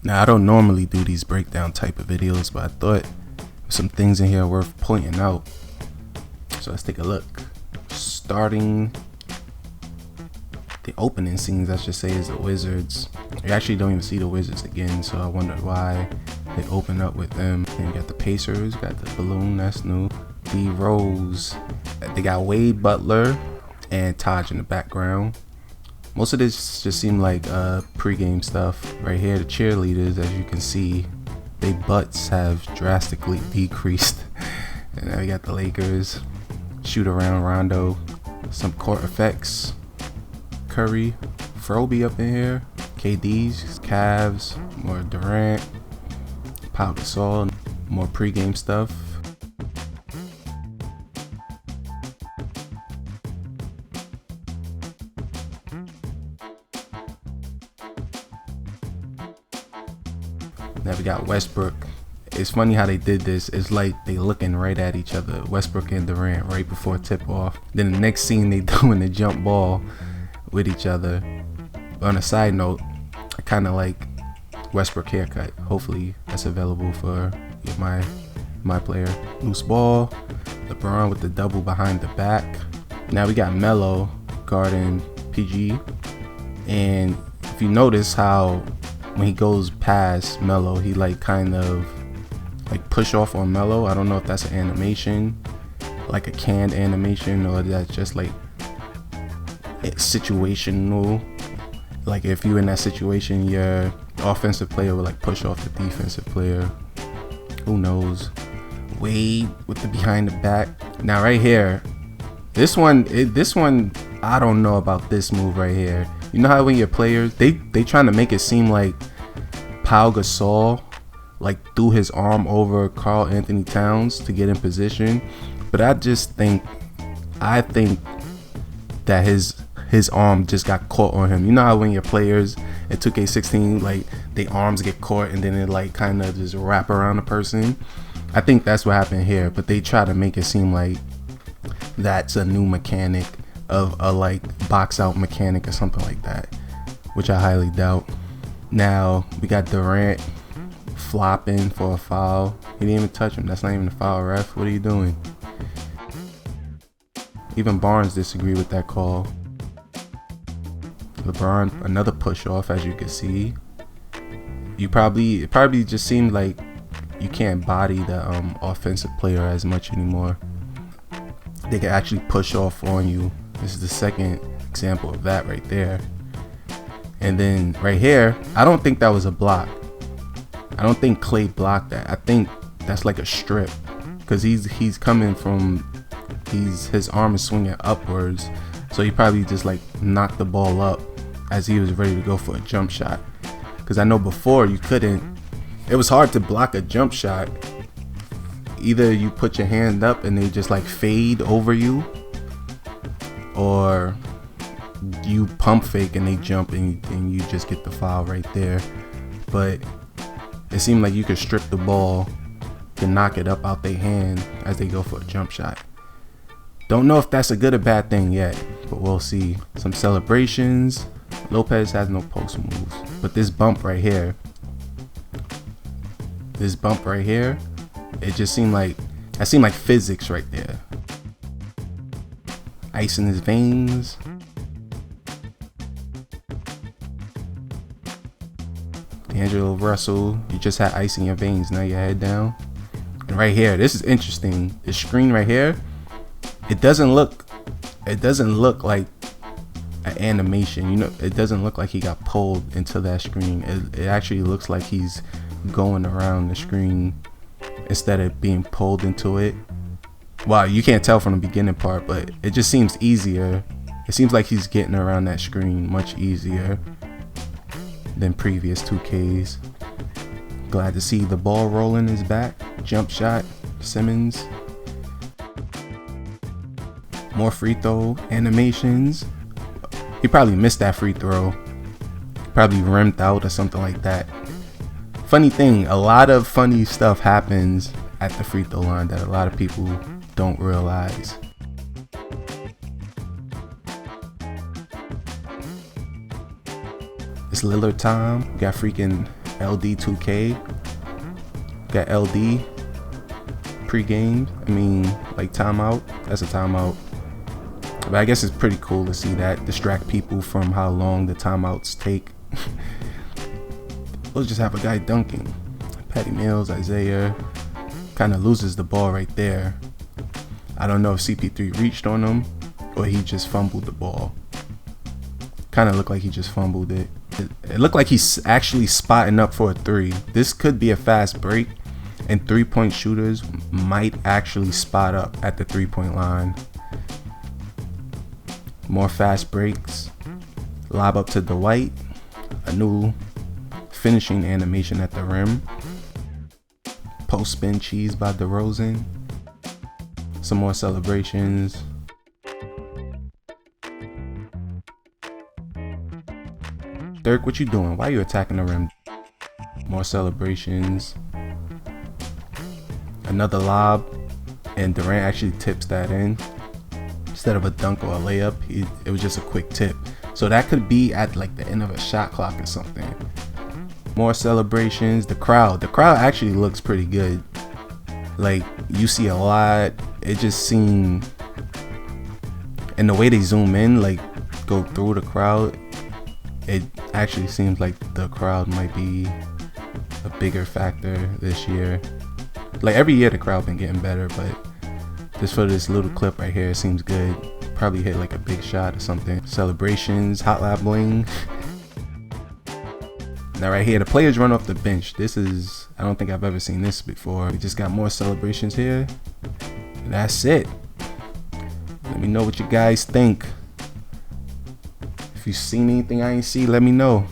Now, I don't normally do these breakdown type of videos, but I thought some things in here worth pointing out. So let's take a look. Starting the opening scenes, I should say, is the Wizards. You actually don't even see the Wizards again, so I wonder why they open up with them. Then you got the Pacers, got the balloon, that's new. D Rose, they got Wade Butler and Taj in the background. Most of this just seemed like pre-game stuff. Right here, the cheerleaders, as you can see, their butts have drastically decreased. And now we got the Lakers, shoot around Rondo, some court effects, Curry, Froby up in here, KD's, Cavs, more Durant, Pau Gasol, more pre-game stuff. Now we got Westbrook. It's funny how they did this. It's like they looking right at each other, Westbrook and Durant, right before tip off. Then the next scene they doing the jump ball with each other. But on a side note, I kind of like Westbrook haircut. Hopefully that's available for my player. Loose ball, LeBron with the double behind the back. Now we got Melo guarding PG. And if you notice how when he goes past Melo, he like kind of like push off on Melo. I don't know if that's an animation, like a canned animation, or that's just like it's situational. Like if you're in that situation, your offensive player would like push off the defensive player. Who knows? Wade with the behind the back. Now right here, this one, I don't know about this move right here. You know how when your players, they trying to make it seem like Pau Gasol like threw his arm over Karl Anthony Towns to get in position, but I think that his arm just got caught on him. You know how when your players in 2K16 like their arms get caught and then it like kind of just wrap around the person? I think that's what happened here, but they try to make it seem like that's a new mechanic of a like box out mechanic or something like that, which I highly doubt. Now we got Durant flopping for a foul. He didn't even touch him. That's not even a foul, ref. What are you doing? Even Barnes disagreed with that call. LeBron, another push off, as you can see. It probably just seemed like you can't body the offensive player as much anymore. They can actually push off on you. This is the second example of that right there. And then right here, I don't think that was a block. I don't think Clay blocked that. I think that's like a strip, because he's coming from, his arm is swinging upwards, so he probably just like knocked the ball up as he was ready to go for a jump shot. Because I know before it was hard to block a jump shot. Either you put your hand up and they just like fade over you, or you pump fake and they jump and you just get the foul right there. But it seemed like you could strip the ball and knock it up out their hand as they go for a jump shot. Don't know if that's a good or bad thing yet, but we'll see. Some celebrations. Lopez has no post moves, but this bump right here, it just seemed like physics right there. Ice in his veins. D'Angelo Russell, you just had ice in your veins, now your head down. And right here, this is interesting. The screen right here, it doesn't look like an animation. You know, it doesn't look like he got pulled into that screen. It actually looks like he's going around the screen instead of being pulled into it. Wow, you can't tell from the beginning part, but it just seems easier. It seems like he's getting around that screen much easier than previous 2Ks. Glad to see the ball rolling is back. Jump shot, Simmons. More free throw animations. He probably missed that free throw. Probably rimmed out or something like that. Funny thing, a lot of funny stuff happens at the free throw line that a lot of people don't realize. It's Lillard time. We got freaking LD2K. Got LD pre-game. I mean, like timeout. That's a timeout. But I guess it's pretty cool to see that. Distract people from how long the timeouts take. We'll just have a guy dunking. Patty Mills, Isaiah. Kind of loses the ball right there. I don't know if CP3 reached on him or he just fumbled the ball. Kind of looked like he just fumbled it. It looked like he's actually spotting up for a three. This could be a fast break, and 3-point shooters might actually spot up at the 3-point line. More fast breaks. Lob up to Dwight. A new finishing animation at the rim. Post spin cheese by DeRozan. Some more celebrations. Dirk, what you doing? Why are you attacking the rim? More celebrations. Another lob, and Durant actually tips that in. Instead of a dunk or a layup, it was just a quick tip. So that could be at like the end of a shot clock or something. More celebrations. The crowd actually looks pretty good. Like, you see a lot. It just seemed, and the way they zoom in, like go through the crowd, it actually seems like the crowd might be a bigger factor this year. Like every year the crowd been getting better, but just for this little clip right here, it seems good. Probably hit like a big shot or something. Celebrations, hot lap bling. Now right here, the players run off the bench. This is, I don't think I've ever seen this before. We just got more celebrations here. And that's it. Let me know what you guys think. If you seen anything I ain't see, let me know.